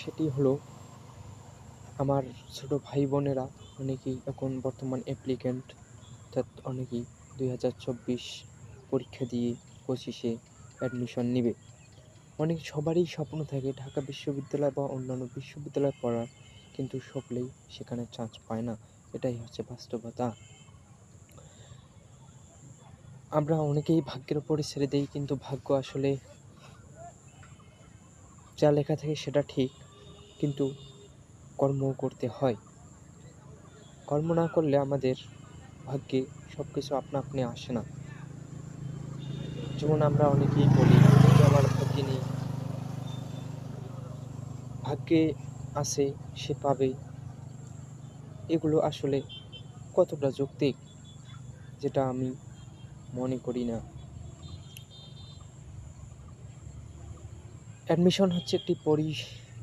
সেটি হলো আমার ছোট ভাই বোনেরা অনেকেই এখন বর্তমান অ্যাপ্লিক্যান্ট, অর্থাৎ অনেকেই 2024 পরীক্ষা দিয়ে 25-এ অ্যাডমিশন নিবে। সবারই স্বপ্ন থাকে ঢাকা বিশ্ববিদ্যালয় বা অন্যান্য বিশ্ববিদ্যালয়ে পড়ার, কিন্তু সকলেই সেখানে চান্স পায় না। এটাই হচ্ছে বাস্তবতা। আমরা অনেকেই ভাগ্যের উপরে ছেড়ে দেই, কিন্তু ভাগ্য আসলে যা লেখা থাকে সেটা ঠিক, কিন্তু কর্মও করতে হয়। কর্ম না করলে আমাদের ভাগ্যে সবকিছু আপনা আপনি আসে না। যেমন আমরা অনেকেই বলি যে আমার ভাগ্যে নেই, ভাগ্যে আছে সে পাবে। এগুলো আসলে কতটা যৌক্তিক, যেটা আমি মনে করি না। অ্যাডমিশন হচ্ছে একটি